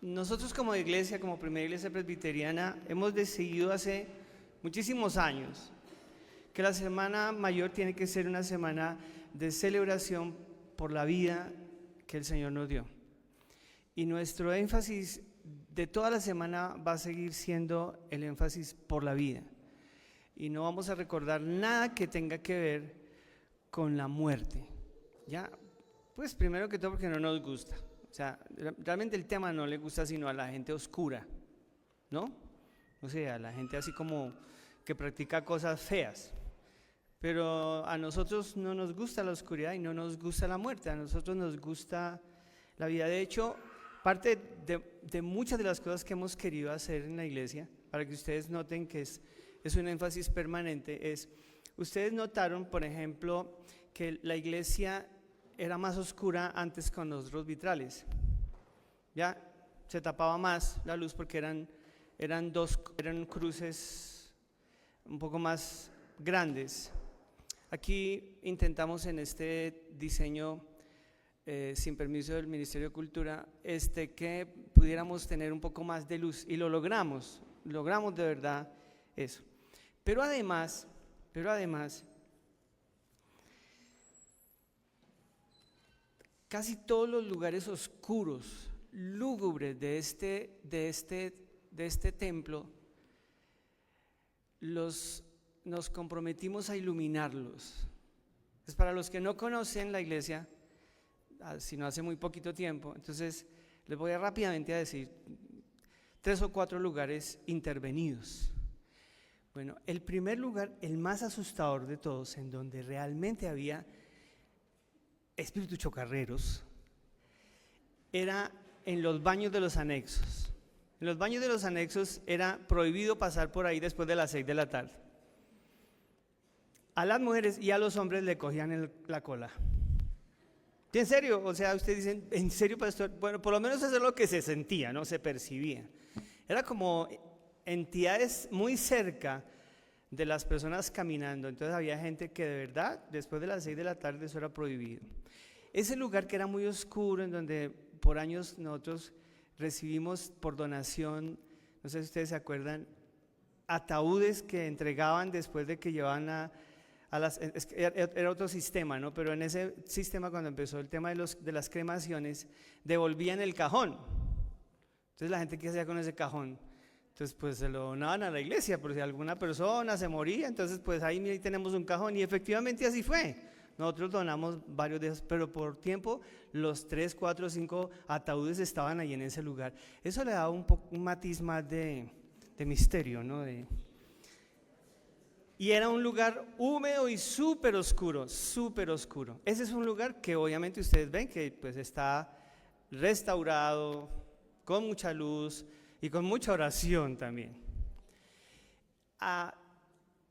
nosotros como iglesia, como primera iglesia presbiteriana, hemos decidido hace muchísimos años que la Semana Mayor tiene que ser una semana de celebración por la vida que el Señor nos dio. Y nuestro énfasis de toda la semana va a seguir siendo el énfasis por la vida. Y no vamos a recordar nada que tenga que ver con la muerte. ¿Ya? Pues primero que todo porque no nos gusta. O sea, realmente el tema no le gusta sino a la gente oscura, ¿no? O sea, a la gente así como que practica cosas feas. Pero a nosotros no nos gusta la oscuridad y no nos gusta la muerte. A nosotros nos gusta la vida. De hecho, parte de muchas de las cosas que hemos querido hacer en la iglesia, para que ustedes noten que es un énfasis permanente, ustedes notaron, por ejemplo, que la iglesia era más oscura antes con los vitrales. Ya se tapaba más la luz porque eran cruces un poco más grandes. Aquí intentamos en este diseño, sin permiso del Ministerio de Cultura, que pudiéramos tener un poco más de luz, y lo logramos de verdad eso. Pero además, casi todos los lugares oscuros, lúgubres de este templo, nos comprometimos a iluminarlos. Pues para los que no conocen la iglesia, sino hace muy poquito tiempo, entonces les voy a rápidamente a decir 3 o 4 lugares intervenidos. Bueno, el primer lugar, el más asustador de todos, en donde realmente había espíritus chocarreros, era en los baños de los anexos. En los baños de los anexos era prohibido pasar por ahí después de las 6 de la tarde. A las mujeres y a los hombres le cogían la cola. ¿En serio? O sea, ustedes dicen, ¿en serio, pastor? Bueno, por lo menos eso es lo que se sentía, ¿no? Se percibía. Era como entidades muy cerca de las personas caminando. Entonces había gente que de verdad, después de las 6 de la tarde, eso era prohibido. Ese lugar que era muy oscuro, en donde por años nosotros recibimos por donación, no sé si ustedes se acuerdan, ataúdes que entregaban después de que llevaban era otro sistema, ¿no? Pero en ese sistema, cuando empezó el tema de las cremaciones, devolvían el cajón. Entonces la gente, ¿qué hacía con ese cajón? Entonces pues se lo donaban a la iglesia, por si alguna persona se moría, entonces pues ahí tenemos un cajón, y efectivamente así fue. Nosotros donamos varios de esos, pero por tiempo los 3, 4, 5 ataúdes estaban ahí en ese lugar. Eso le daba un matiz más de misterio, ¿no? Y era un lugar húmedo y súper oscuro, súper oscuro. Ese es un lugar que obviamente ustedes ven que pues está restaurado, con mucha luz y con mucha oración también.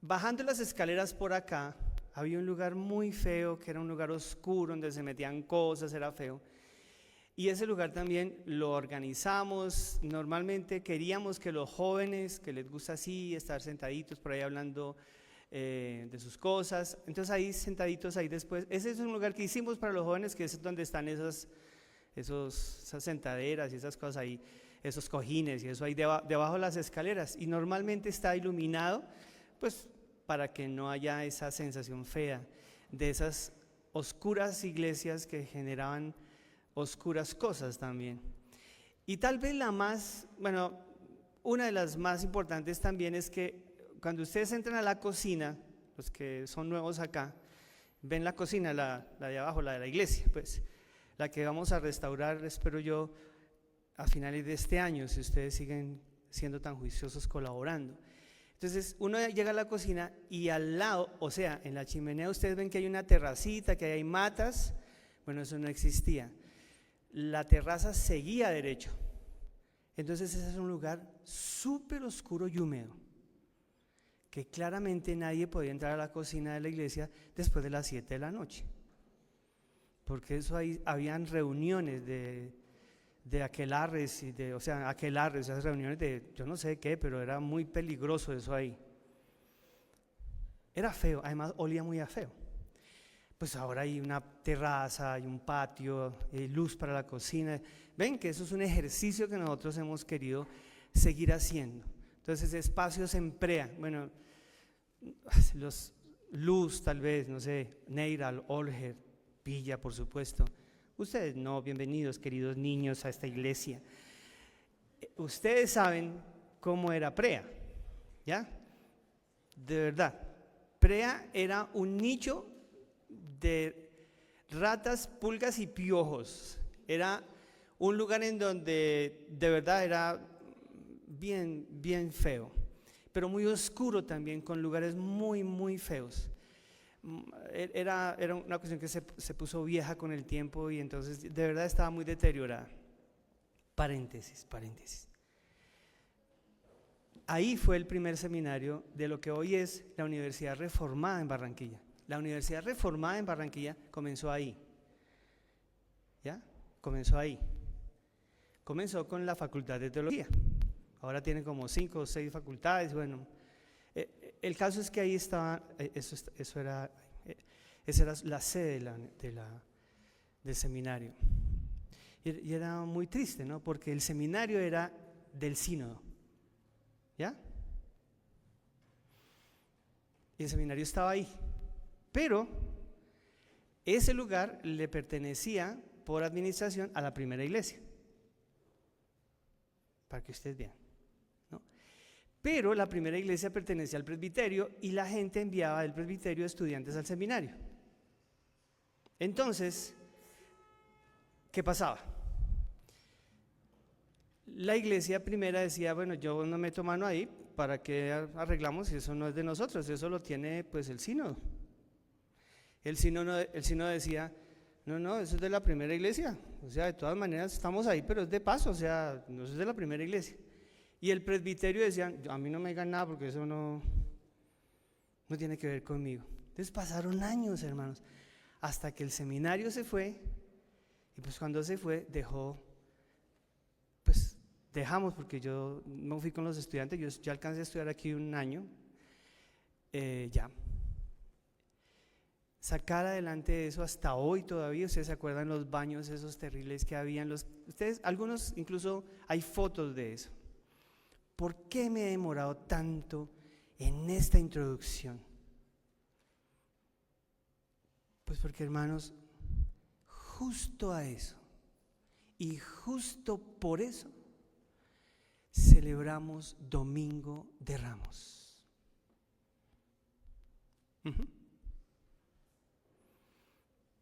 Bajando las escaleras por acá, había un lugar muy feo, que era un lugar oscuro, donde se metían cosas, era feo. Y ese lugar también lo organizamos. Normalmente queríamos que los jóvenes, que les gusta así, estar sentaditos por ahí hablando de sus cosas, entonces ahí sentaditos ahí después, ese es un lugar que hicimos para los jóvenes, que es donde están esas sentaderas y esas cosas ahí, esos cojines y eso ahí debajo de las escaleras, y normalmente está iluminado pues para que no haya esa sensación fea de esas oscuras iglesias que generaban oscuras cosas también. Y tal vez una de las más importantes también es que cuando ustedes entran a la cocina, los que son nuevos acá, ven la cocina, la de abajo, la de la iglesia, pues la que vamos a restaurar, espero yo, a finales de este año, si ustedes siguen siendo tan juiciosos colaborando. Entonces uno llega a la cocina y al lado, o sea, en la chimenea ustedes ven que hay una terracita, que hay matas. Bueno, eso no existía. La terraza seguía derecho. Entonces ese es un lugar súper oscuro y húmedo, que claramente nadie podía entrar a la cocina de la iglesia después de las 7 de la noche, porque eso ahí habían reuniones de aquelarres, esas reuniones de yo no sé qué, pero era muy peligroso eso ahí. Era feo, además olía muy a feo. pues ahora hay una terraza, hay un patio, hay luz para la cocina. Ven que eso es un ejercicio que nosotros hemos querido seguir haciendo. Entonces, espacios en PREA, bueno, los Luz tal vez, no sé, Neiral, Olger, Villa, por supuesto. Ustedes no, bienvenidos queridos niños a esta iglesia. Ustedes saben cómo era PREA, ¿ya? De verdad, PREA era un nicho de ratas, pulgas y piojos. Era un lugar en donde de verdad era bien feo, pero muy oscuro también, con lugares muy feos. Era una cuestión que se puso vieja con el tiempo y entonces de verdad estaba muy deteriorada. Paréntesis. Ahí fue el primer seminario de lo que hoy es la Universidad Reformada en Barranquilla. La Universidad Reformada en Barranquilla comenzó ahí. ¿Ya? Comenzó ahí. Comenzó con la Facultad de Teología. Ahora tiene como 5 o 6 facultades. Bueno, el caso es que ahí estaba, esa era la sede del seminario. Y era muy triste, ¿no? Porque el seminario era del sínodo, ¿ya? Y el seminario estaba ahí, pero ese lugar le pertenecía por administración a la primera iglesia, para que ustedes vean, ¿no? Pero la primera iglesia pertenecía al presbiterio y la gente enviaba del presbiterio estudiantes al seminario. Entonces, ¿qué pasaba? La iglesia primera decía, bueno, yo no meto mano ahí, ¿para qué arreglamos si eso no es de nosotros? Eso lo tiene pues el sínodo. El sínodo decía, no, eso es de la primera iglesia, o sea, de todas maneras estamos ahí, pero es de paso, o sea, no es de la primera iglesia. Y el presbiterio decía, a mí no me digan nada porque eso no tiene que ver conmigo. Entonces pasaron años, hermanos, hasta que el seminario se fue, y pues cuando se fue dejamos, porque yo no fui con los estudiantes, yo alcancé a estudiar aquí un año, ya. Sacar adelante eso hasta hoy todavía, ustedes se acuerdan los baños esos terribles que habían, ustedes, algunos incluso hay fotos de eso. ¿Por qué me he demorado tanto en esta introducción? Pues porque, hermanos, justo a eso y justo por eso celebramos Domingo de Ramos.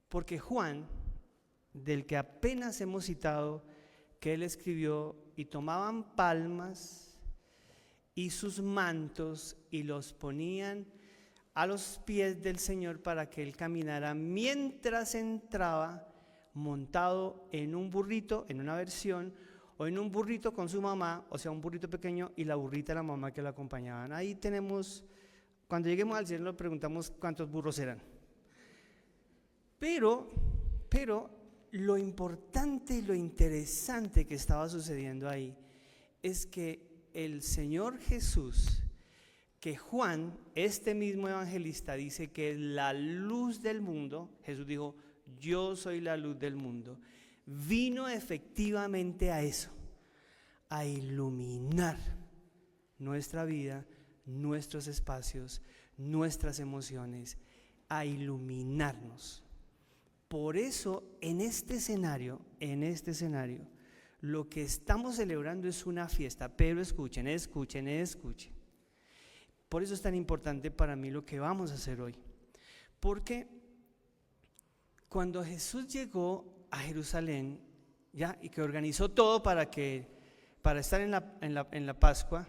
Porque Juan, del que apenas hemos citado, que él escribió, y tomaban palmas y sus mantos y los ponían a los pies del Señor para que él caminara mientras entraba montado en un burrito, en una versión, o en un burrito con su mamá, o sea, un burrito pequeño y la burrita de la mamá que la acompañaban. Ahí tenemos, cuando lleguemos al cielo, preguntamos cuántos burros eran. Pero lo importante y lo interesante que estaba sucediendo ahí es que el Señor Jesús, que Juan, este mismo evangelista, dice que es la luz del mundo, Jesús dijo, yo soy la luz del mundo, vino efectivamente a eso, a iluminar nuestra vida, nuestros espacios, nuestras emociones, a iluminarnos. Por eso en este escenario, lo que estamos celebrando es una fiesta, pero escuchen. Por eso es tan importante para mí lo que vamos a hacer hoy. Porque cuando Jesús llegó a Jerusalén, ¿ya? Y que organizó todo para estar en la Pascua,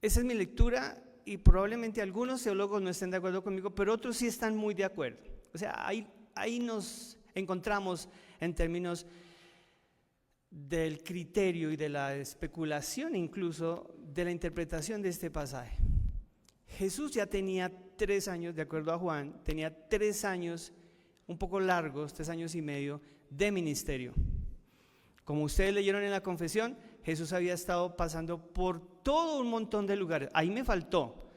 esa es mi lectura. Y probablemente algunos teólogos no estén de acuerdo conmigo, pero otros sí están muy de acuerdo. O sea, ahí nos encontramos en términos del criterio y de la especulación, incluso de la interpretación de este pasaje. Jesús ya tenía 3 años, de acuerdo a Juan, tenía 3 años un poco largos, 3 años y medio de ministerio. Como ustedes leyeron en la confesión, Jesús había estado pasando por todo un montón de lugares. Ahí me faltó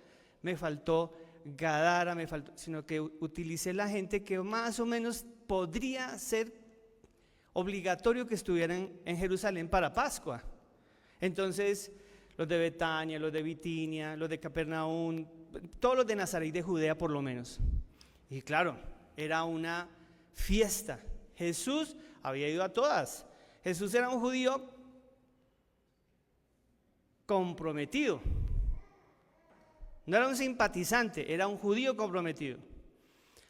Gadara, me faltó, sino que utilicé la gente que más o menos podría ser obligatorio que estuvieran en Jerusalén para Pascua. Entonces, los de Betania, los de Bitinia, los de Capernaum, todos los de Nazaret y de Judea por lo menos. Y claro, era una fiesta. Jesús había ido a todas. Jesús era un judío comprometido. No era un simpatizante, era un judío comprometido.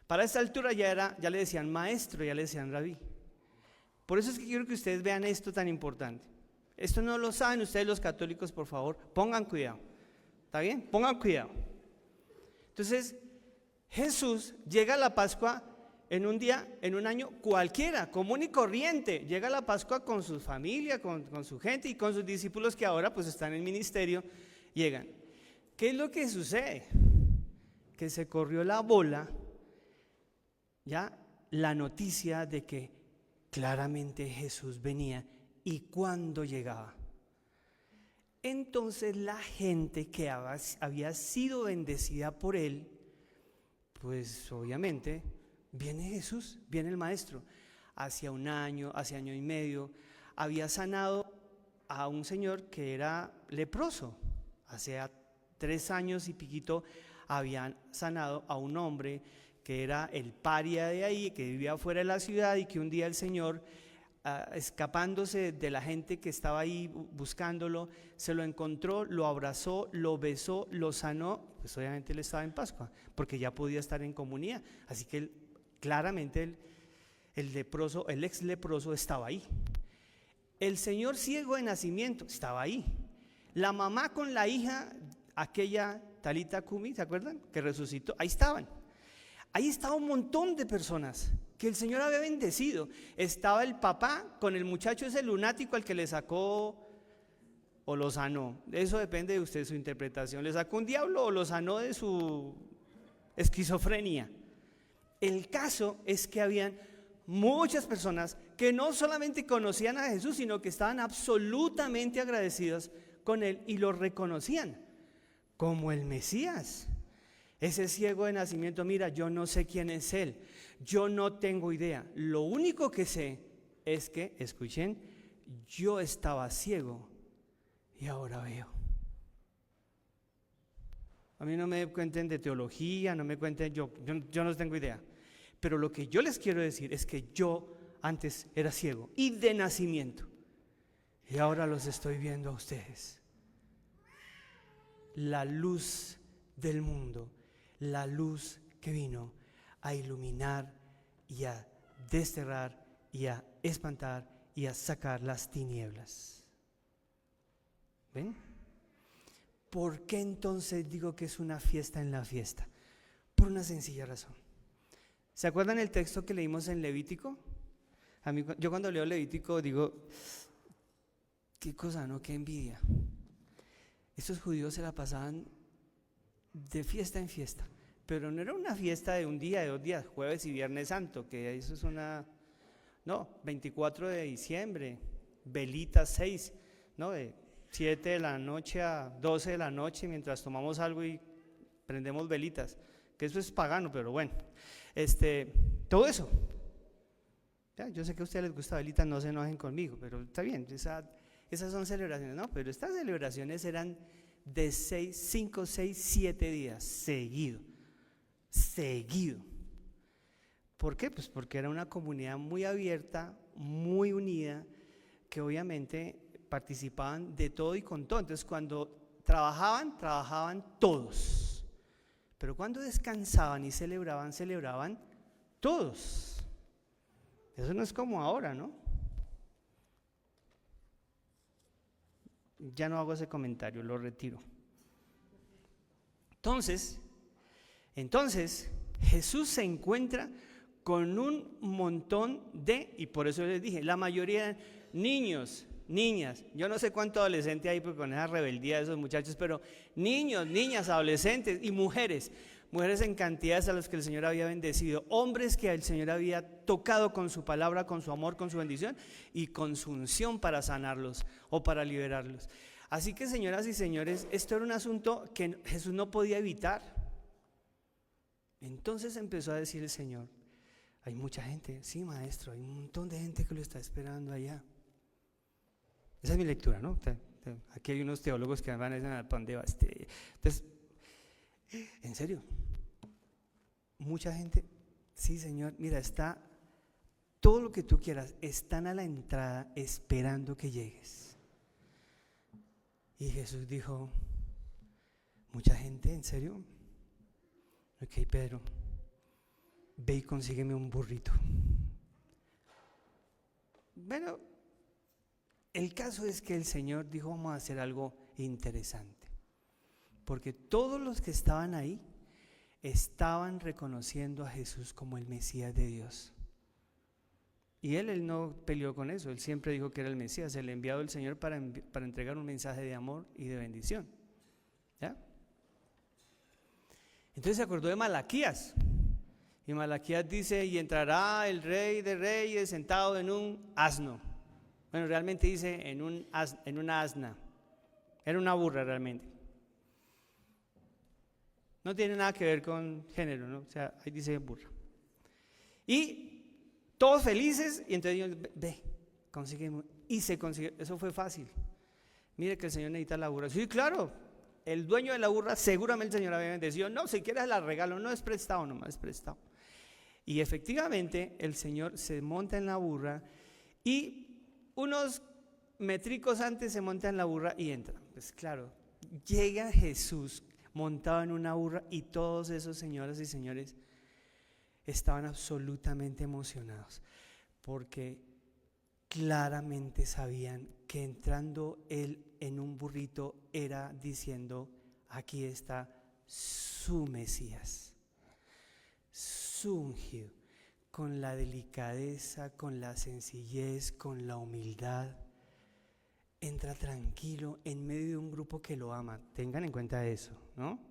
Para esta altura ya le decían maestro, ya le decían rabí. Por eso es que quiero que ustedes vean esto tan importante. Esto no lo saben ustedes los católicos, por favor, pongan cuidado. ¿Está bien? Pongan cuidado. Entonces, Jesús llega a la Pascua en un día, en un año cualquiera, común y corriente. Llega a la Pascua con su familia, con su gente y con sus discípulos que ahora pues están en ministerio, llegan. ¿Qué es lo que sucede? Que se corrió la bola, ya, la noticia de que claramente Jesús venía y cuándo llegaba. Entonces la gente que había sido bendecida por él, pues obviamente viene Jesús, viene el maestro. Hace año y medio, había sanado a un señor que era leproso. Hace 3 años y piquito habían sanado a un hombre que era el paria de ahí, que vivía fuera de la ciudad y que un día el Señor, escapándose de la gente que estaba ahí buscándolo, se lo encontró, lo abrazó, lo besó, lo sanó. Pues obviamente él estaba en Pascua, porque ya podía estar en comunidad. Así que claramente el leproso, el ex leproso estaba ahí. El señor ciego de nacimiento estaba ahí. La mamá con la hija, aquella Talita Kumi, ¿se acuerdan? Que resucitó, ahí estaban. Ahí estaba un montón de personas que el Señor había bendecido. Estaba el papá con el muchacho ese lunático al que le sacó o lo sanó. Eso depende de usted, su interpretación. ¿Le sacó un diablo o lo sanó de su esquizofrenia? El caso es que habían muchas personas que no solamente conocían a Jesús, sino que estaban absolutamente agradecidas con él y lo reconocían como el Mesías. Ese ciego de nacimiento, mira, yo no sé quién es él, yo no tengo idea. Lo único que sé es que, escuchen, yo estaba ciego y ahora veo. A mí no me cuenten de teología, no me cuenten, yo no tengo idea. Pero lo que yo les quiero decir es que yo antes era ciego y de nacimiento. Y ahora los estoy viendo a ustedes. La luz del mundo, la luz que vino a iluminar y a desterrar y a espantar y a sacar las tinieblas. ¿Ven? ¿Por qué entonces digo que es una fiesta en la fiesta? Por una sencilla razón. ¿Se acuerdan el texto que leímos en Levítico? Yo cuando leo Levítico digo, qué cosa, ¿no? Qué envidia. Estos judíos se la pasaban de fiesta en fiesta, pero no era una fiesta de un día, de 2 días, jueves y viernes santo, que eso es no, 24 de diciembre, velitas 6, ¿no? De 7 de la noche a 12 de la noche mientras tomamos algo y prendemos velitas, que eso es pagano, pero bueno, todo eso. Ya, yo sé que a ustedes les gusta velitas, no se enojen conmigo, pero está bien, esas son celebraciones, ¿no? Pero estas celebraciones eran de 5, 6, 7 días seguido. ¿Por qué? Pues porque era una comunidad muy abierta, muy unida, que obviamente participaban de todo y con todo. Entonces cuando trabajaban todos, pero cuando descansaban y celebraban todos. Eso no es como ahora, ¿no? Ya no hago ese comentario, lo retiro. Entonces, Jesús se encuentra con un montón y por eso les dije, la mayoría niños, niñas, yo no sé cuánto adolescente hay con esa rebeldía de esos muchachos, pero niños, niñas, adolescentes y mujeres en cantidades a los que el Señor había bendecido, hombres que el Señor había tocado con su palabra, con su amor, con su bendición y con su unción para sanarlos o para liberarlos. Así que, señoras y señores, esto era un asunto que Jesús no podía evitar. Entonces empezó a decir el Señor: hay mucha gente, sí, maestro, hay un montón de gente que lo está esperando allá. Esa es mi lectura, ¿no? Aquí hay unos teólogos que van a decir: ¿para dónde va este? Entonces, en serio, mucha gente, sí, Señor, mira, está todo lo que tú quieras, están a la entrada esperando que llegues. Y Jesús dijo: mucha gente, ¿en serio? Ok, Pedro, ve y consígueme un burrito. Bueno, el caso es que el Señor dijo: vamos a hacer algo interesante, porque todos los que estaban ahí estaban reconociendo a Jesús como el Mesías de Dios. Y él no peleó con eso, él siempre dijo que era el Mesías, el enviado del Señor para entregar un mensaje de amor y de bendición. ¿Ya? Entonces se acordó de Malaquías, y Malaquías dice: y entrará el Rey de Reyes sentado en un asno. Bueno, realmente dice en una asna, era una burra realmente. No tiene nada que ver con género, ¿no? O sea, ahí dice burra. Y todos felices, y entonces Dios: ve, consígueme. Y se consiguió, eso fue fácil. Mire que el Señor necesita la burra. Sí, claro, el dueño de la burra, seguramente el Señor había bendecido. No, si quieres la regalo, no es prestado, nomás es prestado. Y efectivamente el Señor se monta en la burra, y unos métricos antes se monta en la burra y entra. Pues claro, llega Jesús montado en una burra, y todos esos señoras y señores estaban absolutamente emocionados, porque claramente sabían que entrando él en un burrito era diciendo: aquí está su Mesías, su ungido, con la delicadeza, con la sencillez, con la humildad. Entra tranquilo en medio de un grupo que lo ama. Tengan en cuenta eso, ¿no?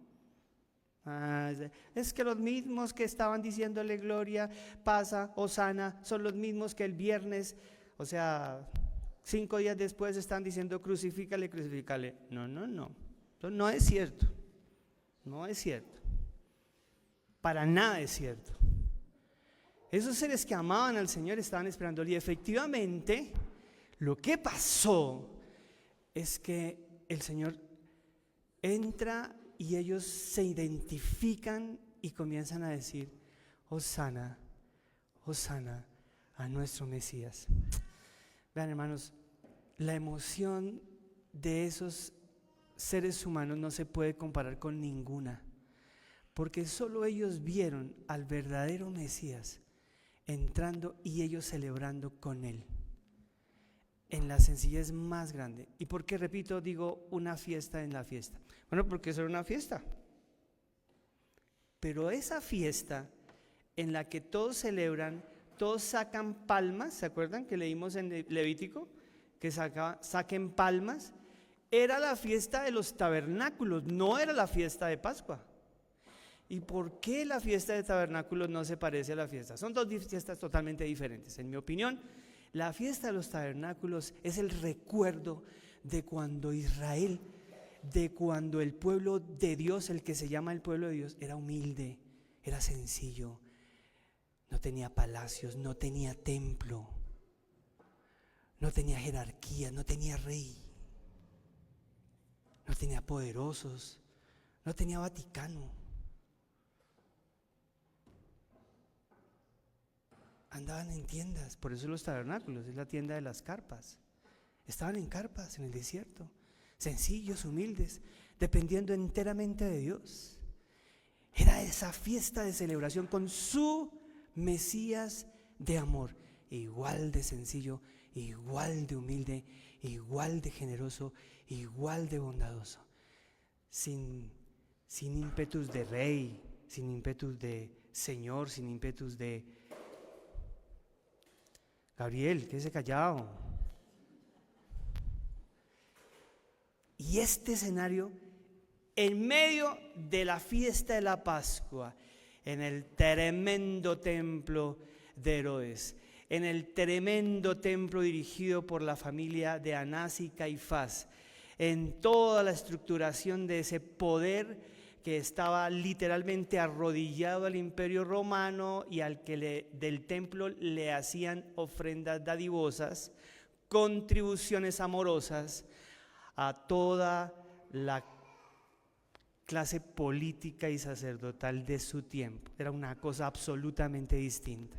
Es que los mismos que estaban diciéndole gloria, pasa, hosana, son los mismos que el viernes, o sea, 5 días después están diciendo: crucifícale, crucifícale. No, eso no es cierto, no es cierto, para nada es cierto. Esos seres que amaban al Señor estaban esperando, y efectivamente lo que pasó es que el Señor entra y ellos se identifican y comienzan a decir: hosana, hosana a nuestro Mesías. Vean, hermanos, la emoción de esos seres humanos no se puede comparar con ninguna, porque solo ellos vieron al verdadero Mesías entrando y ellos celebrando con él en la sencillez más grande. ¿Y por qué, repito, digo una fiesta en la fiesta? Bueno, porque eso era una fiesta, pero esa fiesta en la que todos celebran, todos sacan palmas. ¿Se acuerdan que leímos en Levítico que saquen palmas? Era la fiesta de los tabernáculos, no era la fiesta de Pascua. ¿Y por qué la fiesta de tabernáculos no se parece a la fiesta? Son dos fiestas totalmente diferentes. En mi opinión, la fiesta de los tabernáculos es el recuerdo de cuando Israel, de cuando el pueblo de Dios, el que se llama el pueblo de Dios, era humilde, era sencillo, no tenía palacios, no tenía templo, no tenía jerarquía, no tenía rey, no tenía poderosos, no tenía Vaticano. Andaban en tiendas, por eso los tabernáculos, es la tienda de las carpas. Estaban en carpas en el desierto, sencillos, humildes, dependiendo enteramente de Dios. Era esa fiesta de celebración con su Mesías de amor, igual de sencillo, igual de humilde, igual de generoso, igual de bondadoso, sin ímpetus de rey, sin ímpetus de señor, sin ímpetus de Gabriel, quédese callado. Y este escenario, en medio de la fiesta de la Pascua, en el tremendo templo de Herodes, en el tremendo templo dirigido por la familia de Anás y Caifás, en toda la estructuración de ese poder que estaba literalmente arrodillado al imperio romano y al que del templo le hacían ofrendas dadivosas, contribuciones amorosas a toda la clase política y sacerdotal de su tiempo. Era una cosa absolutamente distinta.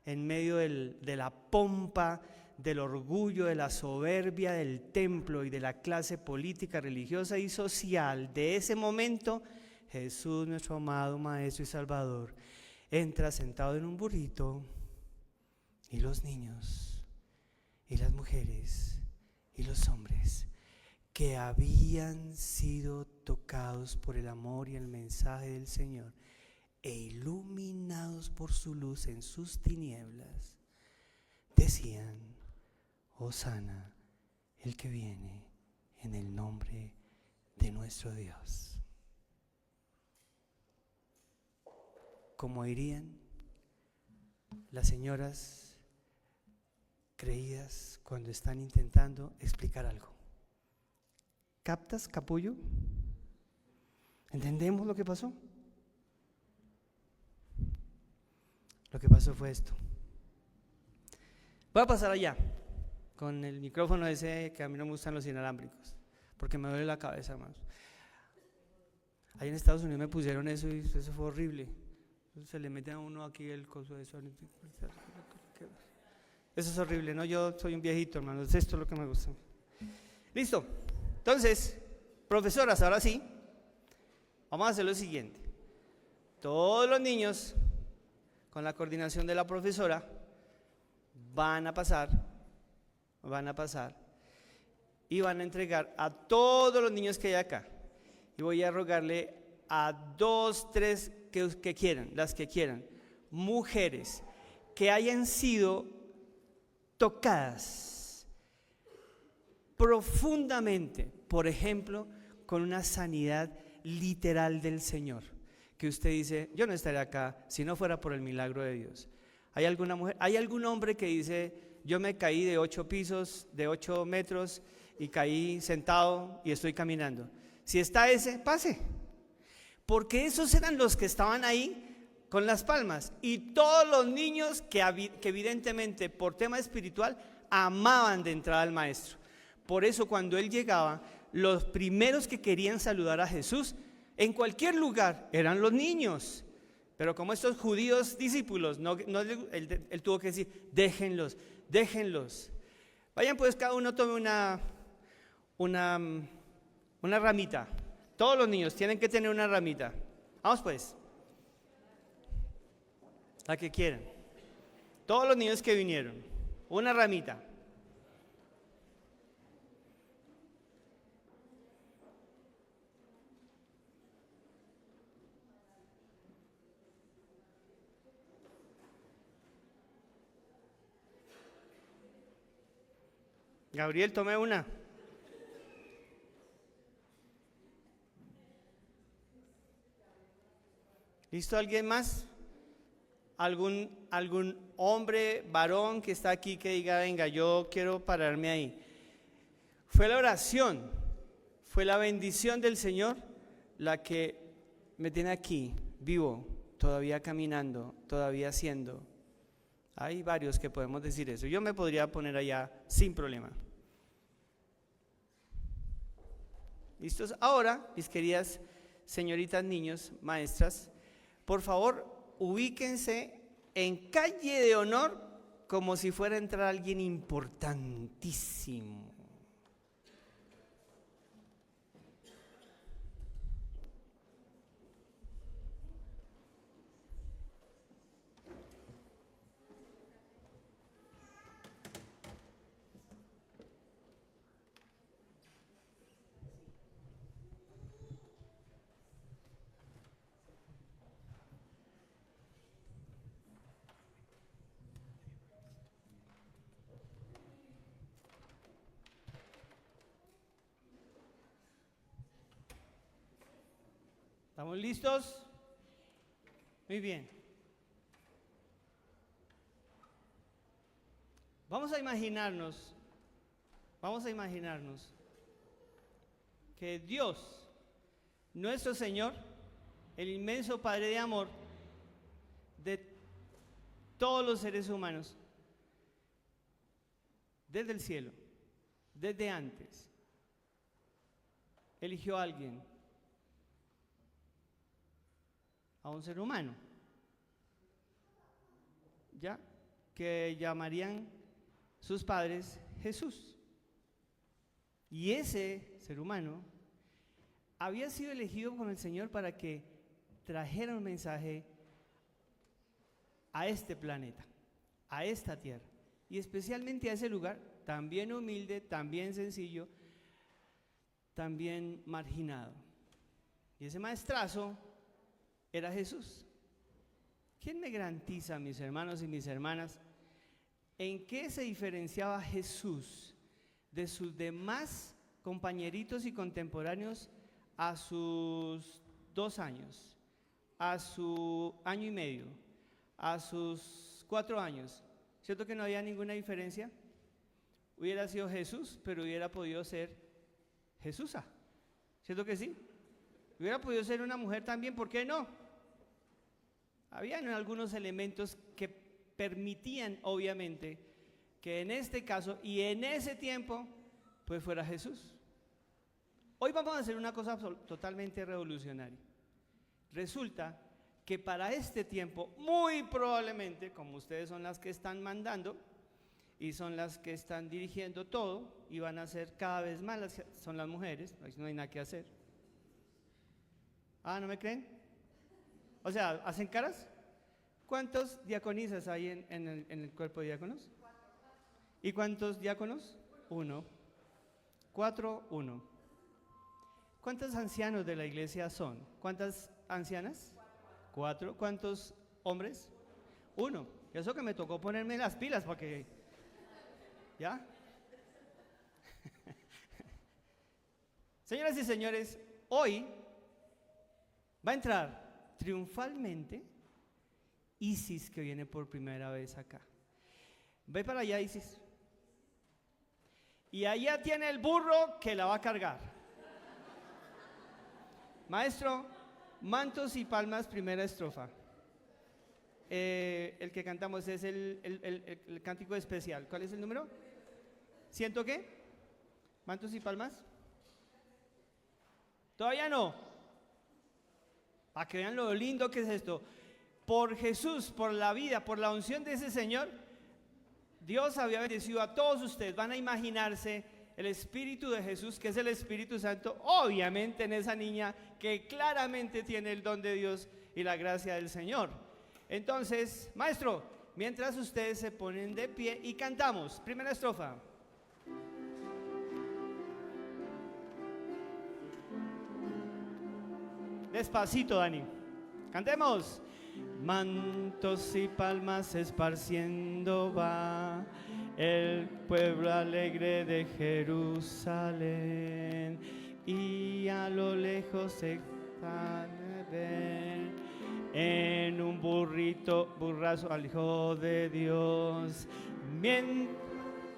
En medio de la pompa, del orgullo, de la soberbia del templo y de la clase política, religiosa y social de ese momento, Jesús, nuestro amado Maestro y Salvador, entra sentado en un burrito, y los niños y las mujeres y los hombres que habían sido tocados por el amor y el mensaje del Señor e iluminados por su luz en sus tinieblas, decían: Hosana, el que viene en el nombre de nuestro Dios. Como dirían las señoras creídas cuando están intentando explicar algo. ¿Captas, capullo? ¿Entendemos lo que pasó? Lo que pasó fue esto. Voy a pasar allá con el micrófono ese que a mí no me gustan los inalámbricos, porque me duele la cabeza, hermanos. Ahí en Estados Unidos me pusieron eso y eso fue horrible. Se le mete a uno aquí el coso de eso. Eso es horrible, ¿no? Yo soy un viejito, hermanos. Esto es lo que me gusta. Listo. Entonces, profesoras, ahora sí, vamos a hacer lo siguiente. Todos los niños, con la coordinación de la profesora, van a pasar y van a entregar a todos los niños que hay acá. Y voy a rogarle a 2, 3 que quieran, las que quieran, mujeres que hayan sido tocadas profundamente, por ejemplo, con una sanidad literal del Señor, que usted dice: yo no estaría acá si no fuera por el milagro de Dios. ¿Hay alguna mujer? ¿Hay algún hombre que dice: yo me caí de 8 pisos, de 8 metros y caí sentado y estoy caminando? Si está ese, pase, porque esos eran los que estaban ahí con las palmas, y todos los niños que evidentemente por tema espiritual amaban de entrada al maestro. Por eso cuando él llegaba, los primeros que querían saludar a Jesús en cualquier lugar eran los niños. Pero como estos judíos discípulos, él tuvo que decir: déjenlos. Vayan pues, cada uno tome una ramita. Todos los niños tienen que tener una ramita. Vamos pues, la que quieran. Todos los niños que vinieron, una ramita. Gabriel, tome una. ¿Listo? ¿Alguien más? ¿Algún hombre, varón que está aquí que diga: venga, yo quiero pararme ahí? Fue la oración, fue la bendición del Señor la que me tiene aquí, vivo, todavía caminando, todavía haciendo. Hay varios que podemos decir eso. Yo me podría poner allá sin problema. ¿Listos? Ahora, mis queridas señoritas, niños, maestras, por favor, ubíquense en calle de honor como si fuera a entrar alguien importantísimo. ¿Estamos listos? Muy bien. Vamos a imaginarnos que Dios nuestro Señor, el inmenso Padre de amor de todos los seres humanos, desde el cielo, desde antes, eligió a alguien, a un ser humano, ¿ya? Que llamarían sus padres Jesús. Y ese ser humano había sido elegido con el Señor para que trajera un mensaje a este planeta, a esta tierra, y especialmente a ese lugar también humilde, también sencillo, también marginado. Y ese maestrazo era Jesús. ¿Quién me garantiza, mis hermanos y mis hermanas, en qué se diferenciaba Jesús de sus demás compañeritos y contemporáneos a sus 2 años, a su año y medio, a sus 4 años? ¿Cierto que no había ninguna diferencia? Hubiera sido Jesús, pero hubiera podido ser Jesúsa. ¿Cierto que sí? Hubiera podido ser una mujer también, ¿por qué no? Habían algunos elementos que permitían, obviamente, que en este caso y en ese tiempo, pues fuera Jesús. Hoy vamos a hacer una cosa totalmente revolucionaria. Resulta que para este tiempo, muy probablemente, como ustedes son las que están mandando y son las que están dirigiendo todo, y van a ser cada vez más son las mujeres, no hay nada que hacer. ¿No me creen? O sea, ¿hacen caras? ¿Cuántos diaconisas hay en el cuerpo de diáconos? ¿Y cuántos diáconos? 1. 4, 1. ¿Cuántos ancianos de la iglesia son? ¿Cuántas ancianas? 4. ¿Cuántos hombres? 1. Eso que me tocó ponerme las pilas para que... ¿Ya? Señoras y señores, hoy va a entrar triunfalmente Isis, que viene por primera vez acá. Ve para allá, Isis. Y allá tiene el burro que la va a cargar. Maestro, mantos y palmas, primera estrofa. El que cantamos es el cántico especial. ¿Cuál es el número? ¿Ciento qué? ¿Mantos y palmas? Todavía no. Para que vean lo lindo que es esto. Por Jesús, por la vida, por la unción de ese Señor, Dios había bendecido a todos ustedes. Van a imaginarse el Espíritu de Jesús, que es el Espíritu Santo, obviamente en esa niña que claramente tiene el don de Dios y la gracia del Señor. Entonces, maestro, mientras ustedes se ponen de pie y cantamos, primera estrofa. Despacito, Dani. Cantemos. Mantos y palmas esparciendo va el pueblo alegre de Jerusalén, y a lo lejos se ven en un burrazo al Hijo de Dios.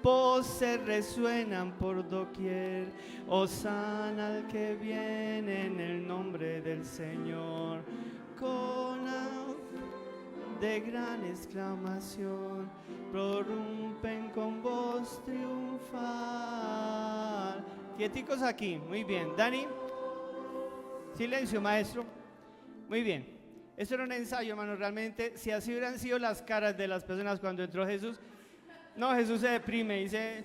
Voces resuenan por doquier, hosana al que viene en el nombre del Señor. Con de gran exclamación prorrumpen con voz triunfal. Quieticos aquí, muy bien. Dani, silencio, maestro. Muy bien. Esto era un ensayo, hermano. Realmente, si así hubieran sido las caras de las personas cuando entró Jesús, no, Jesús se deprime y dice: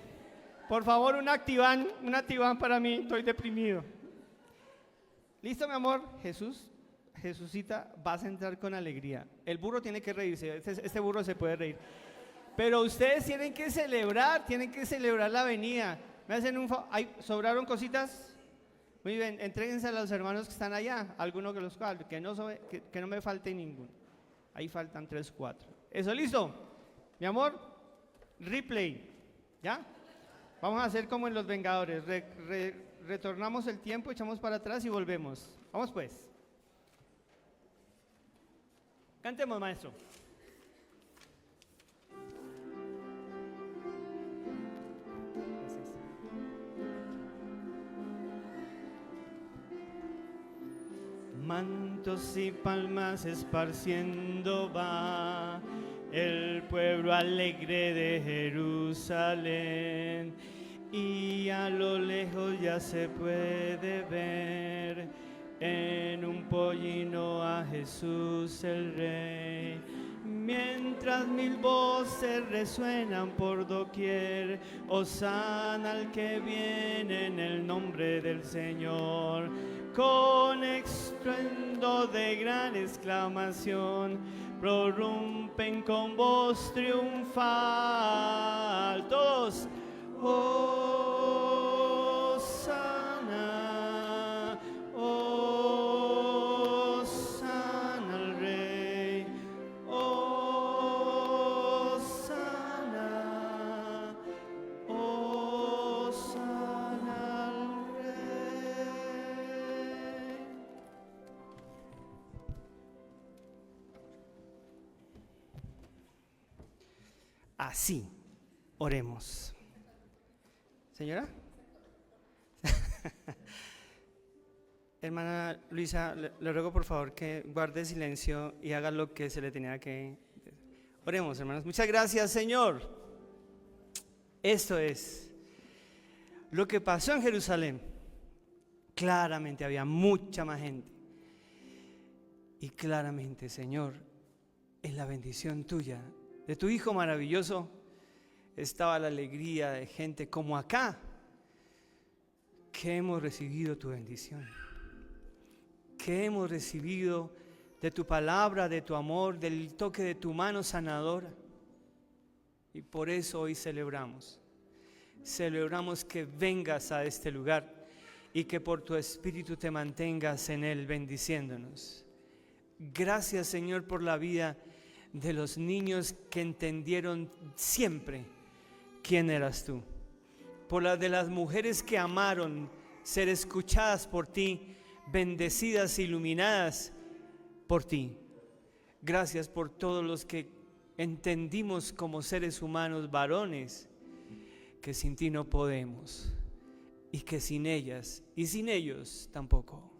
por favor, un activán para mí, estoy deprimido. ¿Listo, mi amor? Jesucita, vas a entrar con alegría. El burro tiene que reírse, este burro se puede reír. Pero ustedes tienen que celebrar la venida. ¿Me hacen un favor? ¿Sobraron cositas? Muy bien, entréguense a los hermanos que están allá, alguno que los cual, que no me falte ninguno. Ahí faltan 3, 4. ¿Eso listo? Mi amor, replay, ¿ya? Vamos a hacer como en Los Vengadores, retornamos el tiempo, echamos para atrás y volvemos. Vamos pues. Cantemos, maestro. Gracias. mantos y palmas esparciendo va el pueblo alegre de Jerusalén, y a lo lejos ya se puede ver en un pollino a Jesús el Rey. Mientras mil voces resuenan por doquier, hosana al que viene en el nombre del Señor. Con estruendo de gran exclamación, prorrumpen con voz triunfal. Todos, hosana, hosana al Rey, hosana, hosana al Rey. Así, oremos. Señora. Hermana Luisa, le ruego por favor que guarde silencio y haga lo que se le tenía que... Oremos, hermanos. Muchas gracias, Señor. Esto es lo que pasó en Jerusalén. Claramente había mucha más gente. Y claramente, Señor, en la bendición tuya, de tu Hijo maravilloso, estaba la alegría de gente como acá, que hemos recibido tu bendición, que hemos recibido de tu palabra, de tu amor, del toque de tu mano sanadora. Y por eso hoy celebramos que vengas a este lugar y que por tu Espíritu te mantengas en él bendiciéndonos. Gracias, Señor, por la vida de los niños que entendieron siempre quién eras tú, por la de las mujeres que amaron ser escuchadas por ti, bendecidas, iluminadas por ti. Gracias por todos los que entendimos como seres humanos, varones, que sin ti no podemos y que sin ellas y sin ellos tampoco.